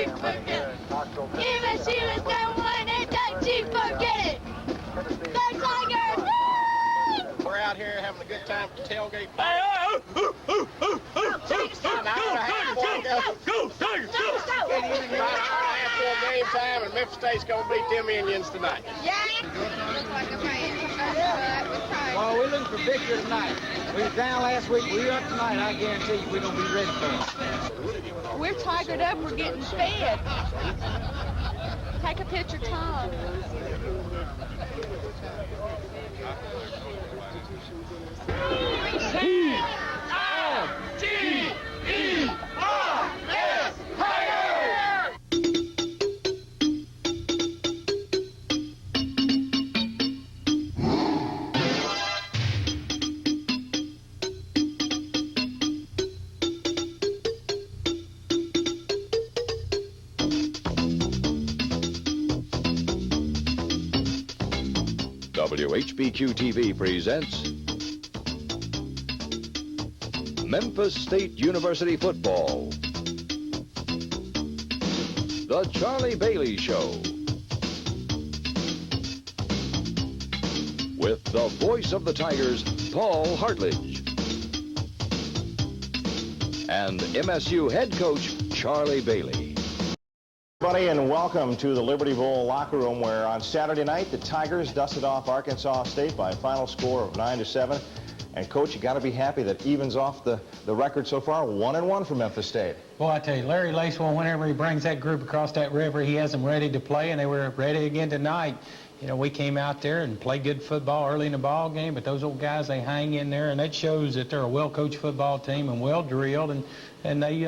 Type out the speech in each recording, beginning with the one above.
you forget it. MSU is number one, and don't you forget it. Go Tigers! Woo! We're out here having a good time at the tailgate. Go Tigers! Full game time, and Memphis State's going to beat them Indians tonight. Yeah. Well, we're looking for victory tonight. We were down last week. We're up tonight. I guarantee you we're going to be ready for it. We're tigered up. We're getting fed. Take a picture, Tom. T-I-G-E-R-S, Tigers! WHBQ-TV presents Memphis State University Football. The Charlie Bailey Show. With the voice of the Tigers, Paul Hartledge. And MSU head coach, Charlie Bailey. Everybody, and welcome to the Liberty Bowl locker room, where on Saturday night the Tigers dusted off Arkansas State by a final score of 9-7. And Coach, you got to be happy that evens off the record so far, 1-1 for Memphis State. Well, I tell you, Larry Lacewell, whenever he brings that group across that river, he has them ready to play, and they were ready again tonight. You know, we came out there and played good football early in the ball game, but those old guys, they hang in there, and that shows that they're a well-coached football team and well-drilled, and they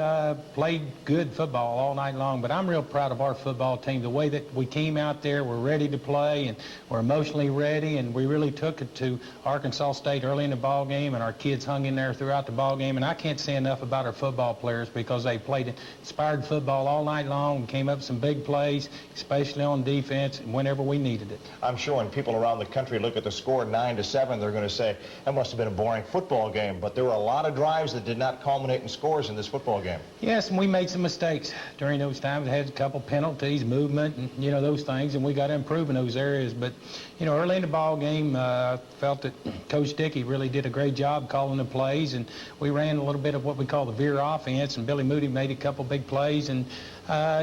played good football all night long. But I'm real proud of our football team, the way that we came out there, we're ready to play, and we're emotionally ready, and we really took it to Arkansas State early in the ball game, and our kids hung in there throughout the ball game. And I can't say enough about our football players, because they played inspired football all night long and came up with some big plays, especially on defense, whenever we needed it. I'm sure when people around the country look at the score 9-7, they're going to say, that must have been a boring football game. But there were a lot of drives that did not culminate in scores in this football game. Yes, and we made some mistakes during those times. We had a couple penalties, movement, and, you know, those things, and we got to improve in those areas. But, you know, early in the ball game, I felt that Coach Dickey really did a great job calling the plays, and we ran a little bit of what we call the veer offense, and Billy Moody made a couple big plays, and,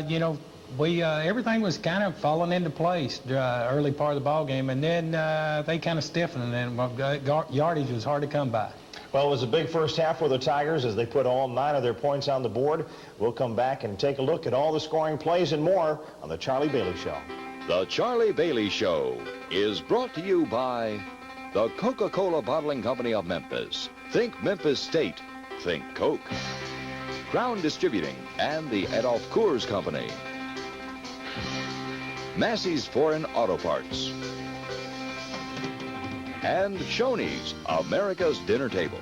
you know, everything was kind of falling into place early part of the ball game, and then they kind of stiffened, and yardage was hard to come by. Well, it was a big first half for the Tigers as they put all 9 of their points on the board. We'll come back and take a look at all the scoring plays and more on the Charlie Bailey Show. The Charlie Bailey Show is brought to you by the Coca-Cola Bottling Company of Memphis. Think Memphis State. Think Coke. Crown Distributing and the Adolph Coors Company. Massey's Foreign Auto Parts. And Shoney's, America's Dinner Table.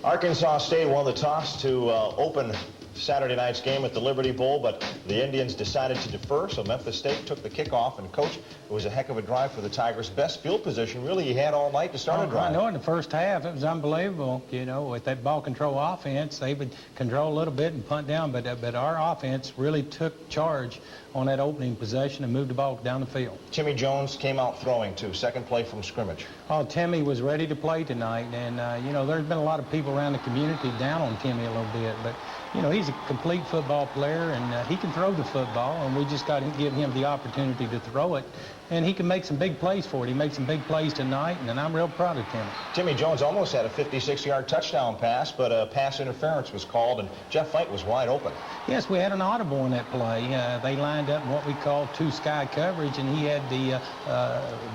Arkansas State won the toss to open Saturday night's game at the Liberty Bowl, but the Indians decided to defer, so Memphis State took the kickoff. And, Coach, it was a heck of a drive for the Tigers. Best field position, really, you had all night to start a drive. I know, in the first half, it was unbelievable. You know, with that ball control offense, they would control a little bit and punt down, but our offense really took charge on that opening possession and moved the ball down the field. Timmy Jones came out throwing, too, second play from scrimmage. Oh, Timmy was ready to play tonight, and, you know, there's been a lot of people around the community down on Timmy a little bit, but, you know, he's a complete football player, and he can throw the football, and we just got to give him the opportunity to throw it. And he can make some big plays for it. He made some big plays tonight, and I'm real proud of Timmy. Timmy Jones almost had a 56-yard touchdown pass, but a pass interference was called, and Jeff Fight was wide open. Yes, we had an audible in that play. They lined up in what we call two-sky coverage, and he had the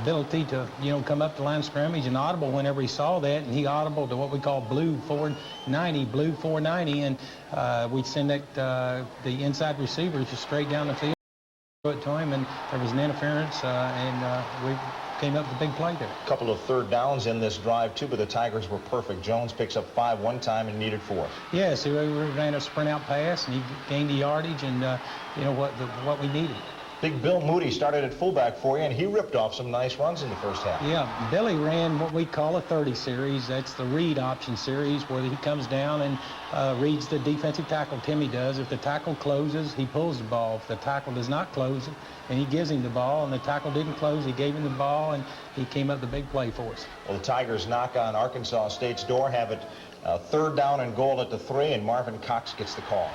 ability to, you know, come up the line of scrimmage and audible whenever he saw that, and he audible to what we call blue 490, and we'd send that the inside receivers just straight down the field to him, and there was an interference, and we came up with a big play there. A couple of third downs in this drive, too, but the Tigers were perfect. Jones picks up 5 one time and needed 4. Yes, we ran a sprint out pass, and he gained the yardage, and you know what we needed. Big Bill Moody started at fullback for you, and he ripped off some nice runs in the first half. Yeah, Billy ran what we call a 30 series. That's the read option series where he comes down and reads the defensive tackle. Timmy does. If the tackle closes, he pulls the ball. If the tackle does not close, and he gives him the ball, and the tackle didn't close, he gave him the ball, and he came up with a big play for us. Well, the Tigers knock on Arkansas State's door, have it 3rd down and goal at the 3, and Marvin Cox gets the call.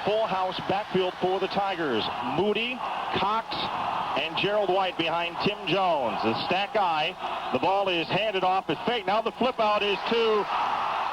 Full house backfield for the Tigers. Moody, Cox, and Gerald White behind Tim Jones. The stack guy. The ball is handed off. It's fake. Now the flip out is to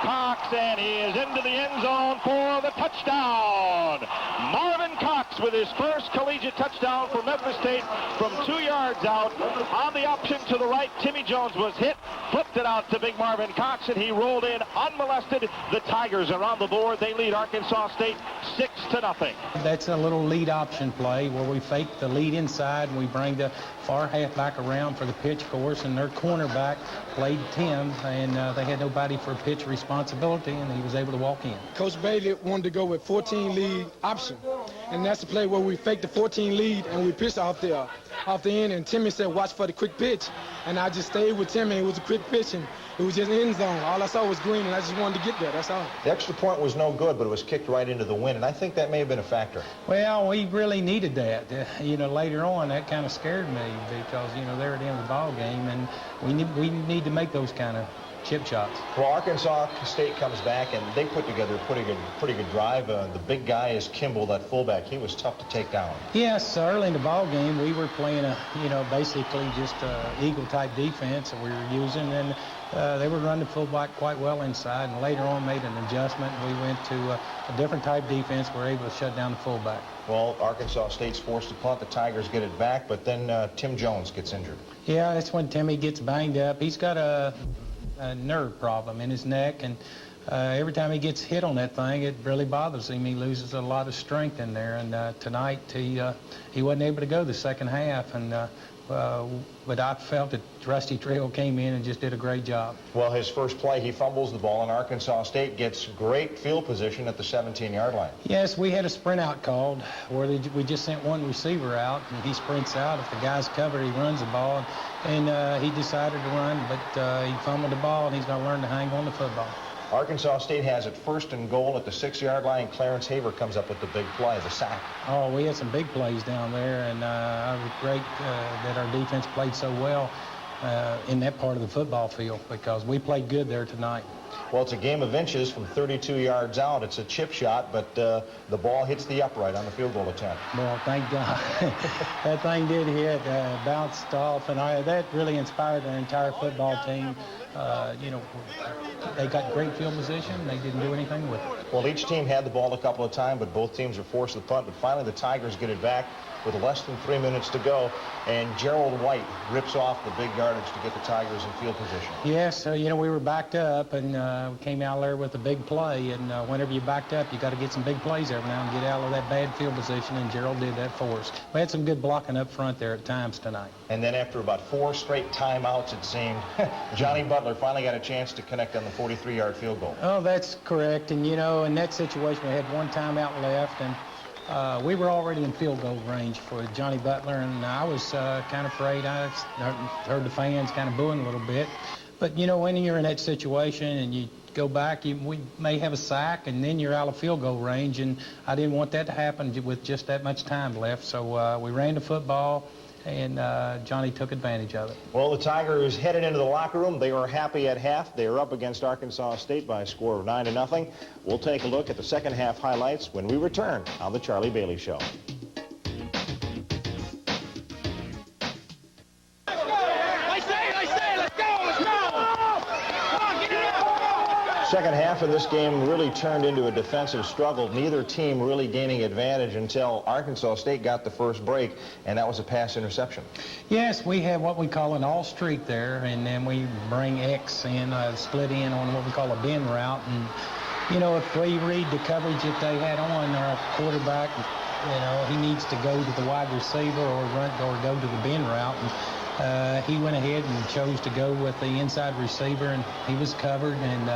Cox, and he is into the end zone for the touchdown. Marvin Cox with his first collegiate touchdown for Memphis State from 2 yards out. On the option to the right, Timmy Jones was hit, flipped it out to big Marvin Cox, and he rolled in unmolested. The Tigers are on the board. They lead Arkansas State 6-0. That's a little lead option play where we fake the lead inside and we bring the far halfback around for the pitch course, and their cornerback played Tim, and they had nobody for pitch responsibility, and he was able to walk in. Coach Bailey wanted to go with 14 lead option, and that's the play where we fake the 14 lead and we pitch off the end, and Timmy said watch for the quick pitch, and I just stayed with Timmy. It was a quick pitch, and it was just end zone. All I saw was green, and I just wanted to get there. That's all. The extra point was no good, but it was kicked right into the wind, and I think that may have been a factor. Well, we really needed that. Later on, that kind of scared me because, they're at the end of the ball game, and we need to make those kind of chip shots. Well, Arkansas State comes back, and they put together a pretty good drive. The big guy is Kimball, that fullback. He was tough to take down. Yes, early in the ball game, we were playing basically just eagle-type defense that we were using, and they were running the fullback quite well inside, and later on made an adjustment. We went to a different type defense. We were able to shut down the fullback. Well, Arkansas State's forced to punt. The Tigers get it back, but then Tim Jones gets injured. Yeah, that's when Timmy gets banged up. He's got a nerve problem in his neck, and every time he gets hit on that thing, it really bothers him. He loses a lot of strength in there, and tonight he wasn't able to go the second half, and but I felt that Rusty Trail came in and just did a great job. Well, his first play, he fumbles the ball, and Arkansas State gets great field position at the 17-yard line. Yes, we had a sprint out called where we just sent one receiver out, and he sprints out. If the guy's covered, he runs the ball, and he decided to run, but he fumbled the ball, and he's going to learn to hang on to football. Arkansas State has it 1st and goal at the 6-yard line. Clarence Haver comes up with the big play, the sack. Oh, we had some big plays down there, and it was great that our defense played so well in that part of the football field because we played good there tonight. Well, it's a game of inches from 32 yards out. It's a chip shot, but the ball hits the upright on the field goal attempt. Well, thank God. That thing did hit, bounced off, and that really inspired our entire football team. They got great field position. They didn't do anything with it. Well, each team had the ball a couple of times, but both teams were forced to punt. But finally, the Tigers get it back with less than 3 minutes to go, and Gerald White rips off the big yardage to get the Tigers in field position. Yes, we were backed up, and we came out there with a big play, and whenever you're backed up, you got to get some big plays every now and get out of that bad field position, and Gerald did that for us. We had some good blocking up front there at times tonight. And then after about 4 straight timeouts, it seemed, Johnny Butler finally got a chance to connect on the 43-yard field goal. Oh, that's correct, and in that situation, we had one timeout left, and we were already in field goal range for Johnny Butler, and I was kind of afraid. I heard the fans kind of booing a little bit. But, when you're in that situation and you go back, we may have a sack, and then you're out of field goal range, and I didn't want that to happen with just that much time left. So we ran the football, and Johnny took advantage of it. Well, the Tigers headed into the locker room. They were happy at half. They were up against Arkansas State by a score of 9-0. We'll take a look at the second half highlights when we return on the Charlie Bailey Show. Second half of this game really turned into a defensive struggle. Neither team really gaining advantage until Arkansas State got the first break, and that was a pass interception. Yes, we have what we call an all streak there, and then we bring X in, split in on what we call a bend route. And, if we read the coverage that they had on, our quarterback, he needs to go to the wide receiver or go to the bend route. And, he went ahead and chose to go with the inside receiver, and he was covered, and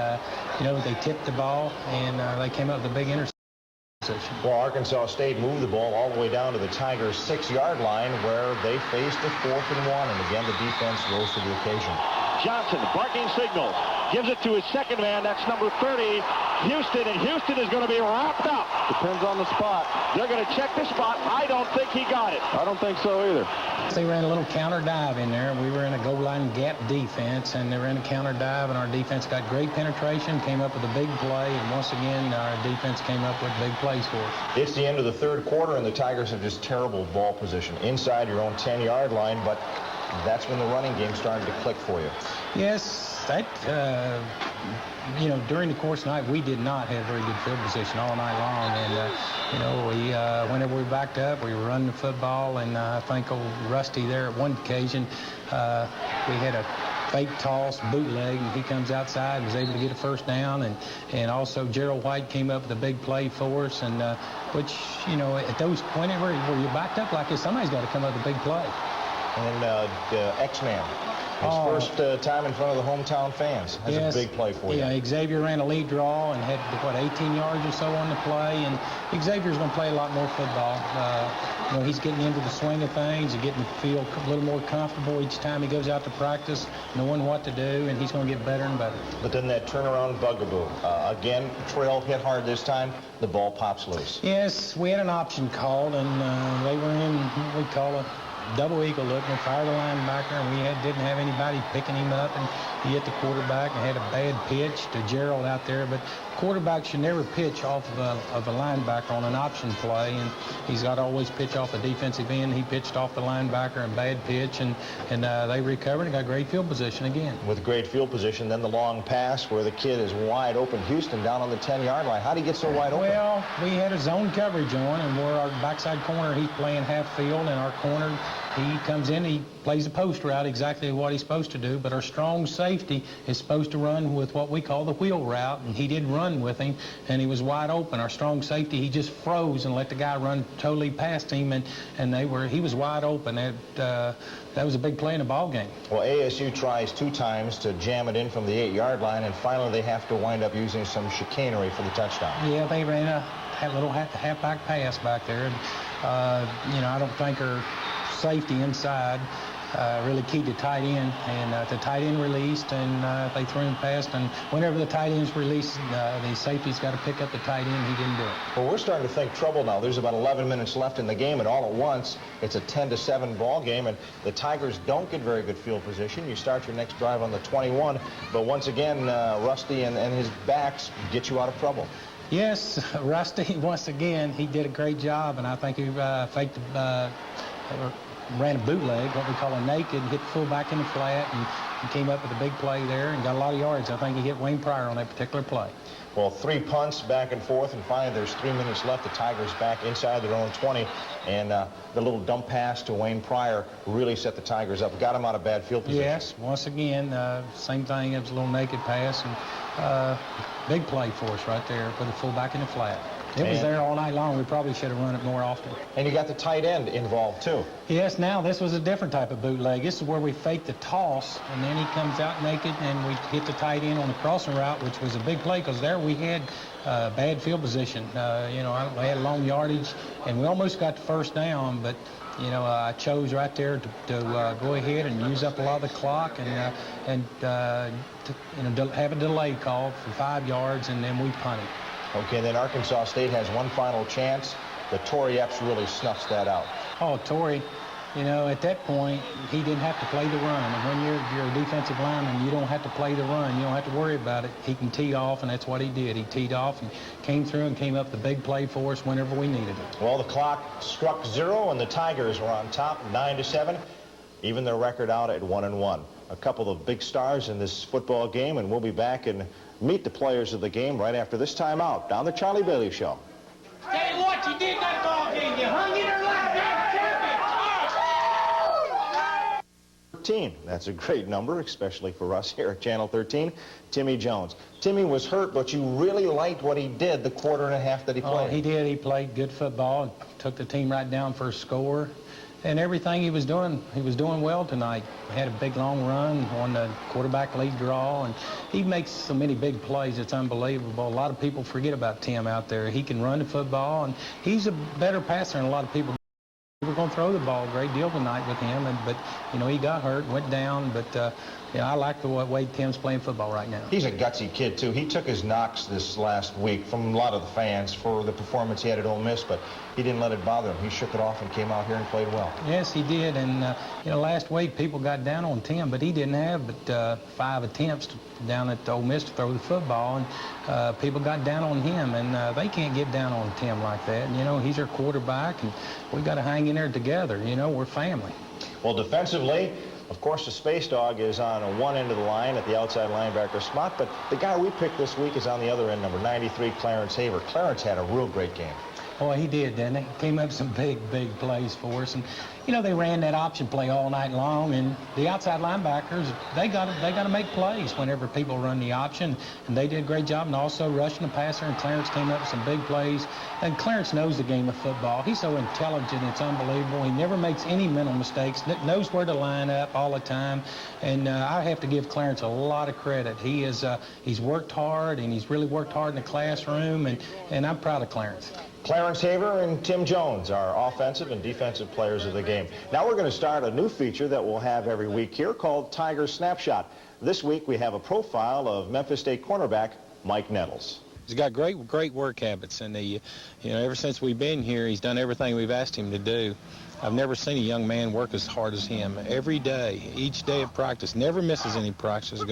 they tipped the ball, and they came up with a big interception. Well, Arkansas State moved the ball all the way down to the Tigers' 6-yard line where they faced a 4th and 1, and again the defense rose to the occasion. Johnson, barking signals, gives it to his second man. That's number 30, Houston, and Houston is going to be wrapped up. Depends on the spot. They're going to check the spot. I don't think he got it. I don't think so either. They ran a little counter dive in there. We were in a goal line gap defense, and they ran a counter dive, and our defense got great penetration, came up with a big play, and once again, our defense came up with big plays for us. It's the end of the 3rd quarter, and the Tigers have just terrible ball position inside your own 10-yard line, but that's when the running game started to click for you. Yes, that, you know, during the course of the night, we did not have very good field position all night long. And, you know, whenever we backed up, we were running the football. And I think old Rusty there at one occasion, we had a fake toss, bootleg, and he comes outside and was able to get a first down. And also Gerald White came up with a big play for us. And which, you know, at those, whenever you're backed up like this, somebody's got to come up with a big play. And X-Man, his first time in front of the hometown fans, has a big play for you. Yeah, Xavier ran a lead draw and had, what, 18 yards or so on the play, and Xavier's going to play a lot more football. You know, he's getting into the swing of things and getting to feel a little more comfortable each time he goes out to practice, knowing what to do, and he's going to get better and better. But then that turnaround bugaboo. Again, trail hit hard this time. The ball pops loose. Yes, we had an option called, and they were in what we call a double eagle look, and fired the linebacker, and we didn't have anybody picking him up, and he hit the quarterback and had a bad pitch to Gerald out there. But quarterback should never pitch off of a linebacker on an option play, and he's got to always pitch off the defensive end. He pitched off the linebacker and bad pitch, and they recovered and got great field position again. With great field position, then the long pass where the kid is wide open. Houston down on the 10-yard line. How did he get so wide open? Well, we had a zone coverage on, and where our backside corner, he's playing half field, and our corner, he comes in, he plays a post route, exactly what he's supposed to do, but our strong safety is supposed to run with what we call the wheel route, and he did run with him, and he was wide open. Our strong safety, he just froze and let the guy run totally past him, and he was wide open. That was a big play in the ball game. Well, ASU tries 2 times to jam it in from the 8-yard line, and finally they have to wind up using some chicanery for the touchdown. Yeah, they ran a little halfback pass back there, and you know, I don't think her safety inside really keyed the tight end, and the tight end released, and they threw him past, and whenever the tight end's released, the safety's got to pick up the tight end. He didn't do it. Well, we're starting to think trouble now. There's about 11 minutes left in the game, and all at once it's a 10-7 ball game, and the Tigers don't get very good field position. You start your next drive on the 21, but once again, Rusty and his backs get you out of trouble. Yes, Rusty, once again, he did a great job, and I think he faked ran a bootleg, what we call a naked, hit the fullback in the flat, and he came up with a big play there and got a lot of yards. I think he hit Wayne Pryor on that particular play. Well, 3 punts back and forth, and finally there's 3 minutes left. The Tigers back inside their own 20, and the little dump pass to Wayne Pryor really set the Tigers up, got them out of bad field position. Yes, once again, same thing. It was a little naked pass, and big play for us right there, put the fullback in the flat. It was there all night long. We probably should have run it more often. And you got the tight end involved, too. Yes, now this was a different type of bootleg. This is where we fake the toss, and then he comes out naked, and we hit the tight end on the crossing route, which was a big play, because there we had bad field position. You know, we had long yardage, and we almost got the first down, but you know, I chose right there to go ahead and use up a lot of the clock and have a delay call for 5 yards, and then we punted. Okay, then Arkansas State has one final chance. The Torrey Epps really snuffs that out. Oh, Torrey, you know, at that point, he didn't have to play the run. And when you're a defensive lineman, you don't have to play the run. You don't have to worry about it. He can tee off, and that's what he did. He teed off and came through and came up the big play for us whenever we needed it. Well, the clock struck 0, and the Tigers were on top, 9-7. Even their record out at 1-1. A couple of big stars in this football game, and we'll be back and meet the players of the game right after this timeout down the Charlie Bailey Show. Tell you what, you did that ball game. You hung in there like that champion. 13. That's a great number, especially for us here at Channel 13. Timmy Jones. Timmy was hurt, but you really liked what he did the quarter and a half that he played. Oh, he did. He played good football and took the team right down for a score. and everything he was doing well tonight. He had a big long run on the quarterback lead draw, and he makes so many big plays. It's unbelievable. A lot of people forget about Tim out there. He can run the football, and he's a better passer than a lot of people. We were going to throw the ball a great deal tonight with him, but you know, he got hurt, went down. But you know, I like the way Tim's playing football right now. He's a gutsy kid too. He took his knocks this last week from a lot of the fans for the performance he had at Ole Miss, but he didn't let it bother him. He shook it off and came out here and played well. Yes, he did. And you know, last week people got down on Tim, but he didn't have but 5 attempts down at Ole Miss to throw the football, and people got down on him, and they can't get down on Tim like that. And, you know, he's our quarterback, and we got to hang in there together. You know, we're family. Well, defensively, of course, the Space Dog is on one end of the line at the outside linebacker spot, but the guy we picked this week is on the other end, number 93, Clarence Haver. Clarence had a real great game. Boy, he did, didn't he? Came up with some big plays for us. And, you know, they ran that option play all night long, and the outside linebackers, they got to make plays whenever people run the option, and they did a great job, and also rushing the passer, and Clarence came up with some big plays. And Clarence knows the game of football. He's so intelligent, it's unbelievable. He never makes any mental mistakes, knows where to line up all the time, and I have to give Clarence a lot of credit. He's worked hard, and he's really worked hard in the classroom, and I'm proud of Clarence. Clarence Haver and Tim Jones are offensive and defensive players of the game. Now we're going to start a new feature that we'll have every week here called Tiger Snapshot. This week we have a profile of Memphis State cornerback Mike Nettles. He's got great work habits, and you know, ever since we've been here, he's done everything we've asked him to do. I've never seen a young man work as hard as him. Every day, each day of practice, never misses any practice. He just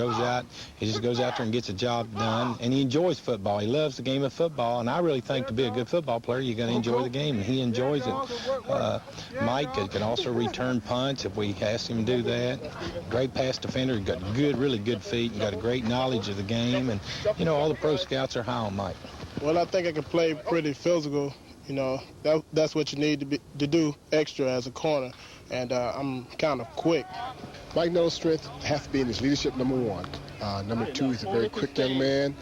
goes out there and gets a job done, and he enjoys football. He loves the game of football, and I really think to be a good football player, you got to enjoy the game, and he enjoys it. Mike can also return punts if we ask him to do that. Great pass defender. He's got really good feet, and got a great knowledge of the game, and you know, all the pro scouts are high on Mike. Well, I think I can play pretty physical. You know, that's what you need to do extra as a corner, and I'm kind of quick. Mike Nettles' strength has to be in his leadership, number one. Number two, he's a very quick young man.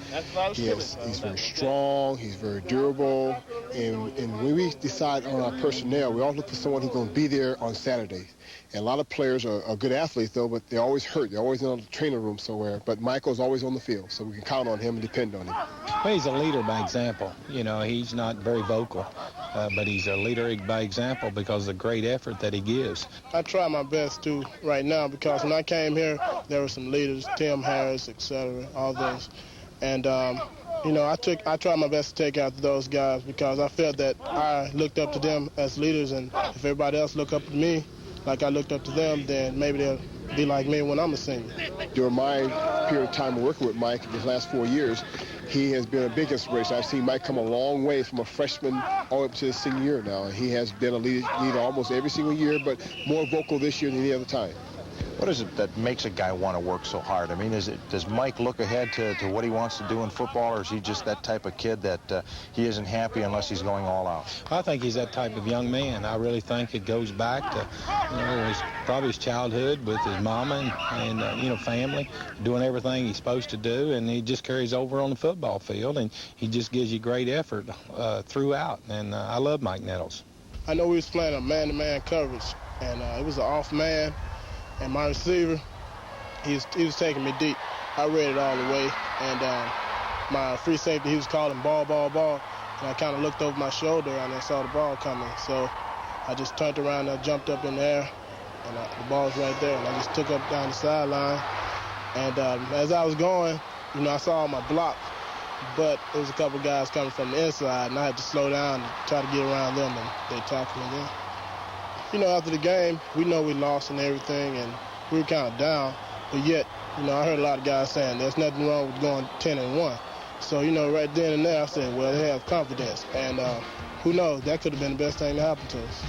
He's very strong. He's very durable. And when we decide on our personnel, we always look for someone who's going to be there on Saturdays. And a lot of players are good athletes, though, but they're always hurt. They're always in the training room somewhere. But Michael's always on the field, so we can count on him and depend on him. Well, he's a leader by example. You know, he's not very vocal, but he's a leader by example because of the great effort that he gives. I try my best, too, right now, because when I came here, there were some leaders, Tim Harris, etc., all those. And, you know, I tried my best to take out those guys because I felt that I looked up to them as leaders, and if everybody else looked up to me like I looked up to them, then maybe they'll be like me when I'm a senior. During my period of time working with Mike in the last 4 years, he has been a big inspiration. I've seen Mike come a long way from a freshman all up to his senior year now. And he has been a leader almost every single year, but more vocal this year than any other time. What is it that makes a guy want to work so hard? I mean, does Mike look ahead to what he wants to do in football, or is he just that type of kid that he isn't happy unless he's going all out? I think he's that type of young man. I really think it goes back to, you know, probably his childhood with his mama and you know, family, doing everything he's supposed to do, and he just carries over on the football field, and he just gives you great effort throughout, and I love Mike Nettles. I know we was playing a man-to-man coverage, and it was an off man. And my receiver, he was taking me deep. I read it all the way. And my free safety, he was calling ball. And I kind of looked over my shoulder and I saw the ball coming. So I just turned around and I jumped up in the air. And the ball was right there. And I just took up down the sideline. And as I was going, you know, I saw all my blocks. But there was a couple guys coming from the inside. And I had to slow down and try to get around them. And they tackled me there. You know, after the game, we know we lost and everything, and we were kind of down. But yet, you know, I heard a lot of guys saying there's nothing wrong with going 10-1. So, you know, right then and there, I said, well, they have confidence. And who knows, that could have been the best thing to happen to us.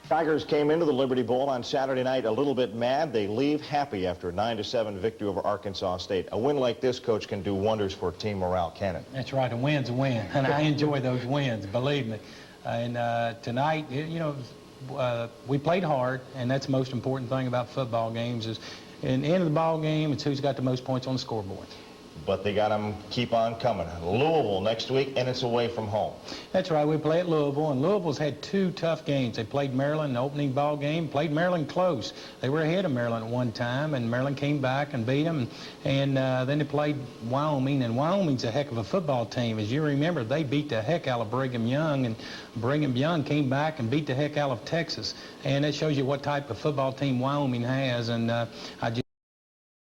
Tigers came into the Liberty Bowl on Saturday night a little bit mad. They leave happy after a 9-7 victory over Arkansas State. A win like this, Coach, can do wonders for team morale, can it? That's right. A win's a win, and I enjoy those wins, believe me. And tonight, you know, we played hard, and that's the most important thing about football games is in the end of the ball game, it's who's got the most points on the scoreboard. but they got them keep on coming. Louisville next week, and it's away from home. That's right. We play at Louisville, and Louisville's had 2 tough games. They played Maryland in the opening ball game, played Maryland close. They were ahead of Maryland at one time, and Maryland came back and beat them. And then they played Wyoming, and Wyoming's a heck of a football team. As you remember, they beat the heck out of Brigham Young, and Brigham Young came back and beat the heck out of Texas. And that shows you what type of football team Wyoming has. And I just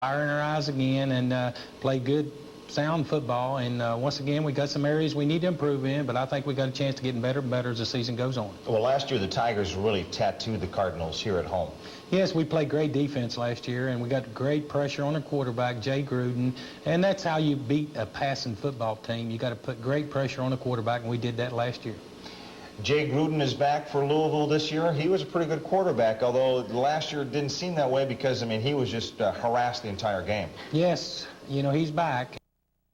fire in our eyes again and play good, sound football. And once again, we got some areas we need to improve in, but I think we got a chance to get better and better as the season goes on. Well, last year the Tigers really tattooed the Cardinals here at home. Yes, we played great defense last year, and we got great pressure on our quarterback, Jay Gruden, and that's how you beat a passing football team. You got to put great pressure on the quarterback, and we did that last year. Jay Gruden is back for Louisville this year. He was a pretty good quarterback, although last year it didn't seem that way because, I mean, he was just harassed the entire game. Yes, you know, he's back.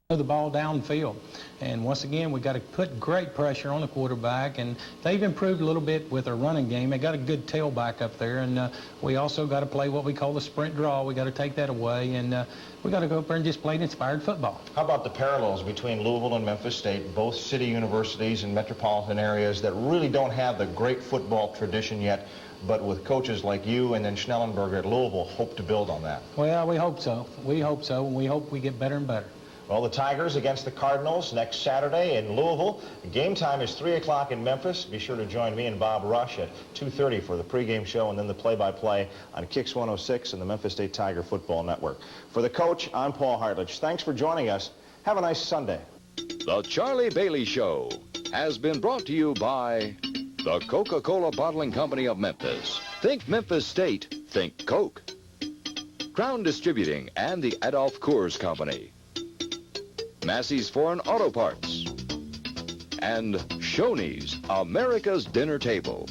The ball downfield, and once again we got to put great pressure on the quarterback, and they've improved a little bit with their running game. They got a good tailback up there, and we also got to play what we call the sprint draw. We got to take that away, and we got to go up there and just play inspired football. How about the parallels between Louisville and Memphis State, both city universities and metropolitan areas that really don't have the great football tradition yet, but with coaches like you and then Schnellenberger at Louisville hope to build on that? Well, we hope so. We hope so, and we hope we get better and better. Well, the Tigers against the Cardinals next Saturday in Louisville. Game time is 3 o'clock in Memphis. Be sure to join me and Bob Rush at 2:30 for the pregame show and then the play-by-play on Kicks 106 and the Memphis State Tiger Football Network. For the coach, I'm Paul Hartlich. Thanks for joining us. Have a nice Sunday. The Charlie Bailey Show has been brought to you by the Coca-Cola Bottling Company of Memphis. Think Memphis State, think Coke. Crown Distributing and the Adolph Coors Company. Massey's Foreign Auto Parts, and Shoney's, America's Dinner Table.